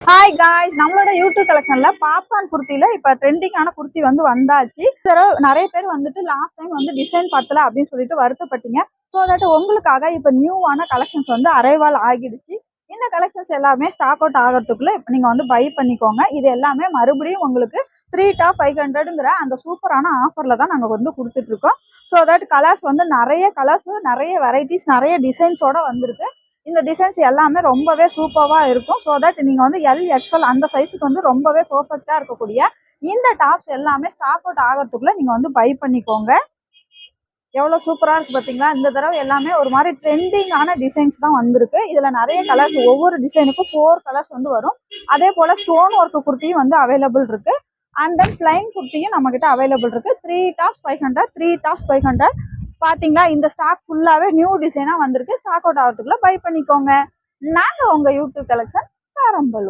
Hi guys, நம்மளோட YouTube கலெக்ஷன்ல popcorn குர்த்தில இப்ப ட்ரெண்டிங்கான குர்த்தி வந்தாச்சு. நிறைய பேர் வந்துட்டு லாஸ்ட் டைம் டிசைன் பத்தல அப்படின்னு சொல்லிட்டு வருத்தப்பட்டீங்க. ஸோ தட் உங்களுக்காக இப்ப நியூவான கலெக்ஷன்ஸ் அரைவால் ஆகிடுச்சு. இந்த கலெக்ஷன்ஸ் எல்லாமே ஸ்டாக் அவுட் ஆகிறதுக்குள்ள இப்ப நீங்க பை பண்ணிக்கோங்க. இது எல்லாமே மறுபடியும் உங்களுக்கு 3 டாப் 500ங்கிற அந்த சூப்பரான ஆஃபர்ல தான் நாங்க கொடுத்துட்டு இருக்கோம். ஸோ தட் கலர்ஸ் நிறைய கலர்ஸ், நிறைய வெரைட்டிஸ், நிறைய டிசைன்ஸோட வந்திருக்கு. இந்த டிசைன்ஸ் எல்லாமே ரொம்பவே சூப்பராக இருக்கும். ஸோ தட் நீங்கள் எல் எக்ஸ்எல் அந்த சைஸுக்கு ரொம்பவே பர்ஃபெக்டாக இருக்கக்கூடிய இந்த டாப்ஸ் எல்லாமே ஸ்டாக் அவுட் ஆகிறதுக்குள்ள நீங்கள் பை பண்ணிக்கோங்க. எவ்வளோ சூப்பராக இருக்குது பார்த்தீங்களா? இந்த தடவை எல்லாமே ஒரு மாதிரி ட்ரெண்டிங்கான டிசைன்ஸ் தான் வந்திருக்கு. இதில் நிறைய கலர்ஸ், ஒவ்வொரு டிசைனுக்கும் 4 கலர்ஸ் வரும். அதே போல் ஸ்டோன் ஒர்க் குர்த்தியும் அவைலபிள் இருக்குது. அண்ட் தென் பிளைன் குர்த்தியும் நம்மக்கிட்ட அவைலபிள் இருக்குது. 3 டாப்ஸ் 500, 3 டாப்ஸ் 500. பார்த்தீங்களா, இந்த ஸ்டாக் ஃபுல்லாகவே நியூ டிசைனாக வந்திருக்கு. ஸ்டாக் அவுட் ஆகிறதுக்குள்ள பை பண்ணிக்கோங்க. நாங்கள் உங்கள் யூடியூப் கலெக்ஷன் பெரம்பலூர்.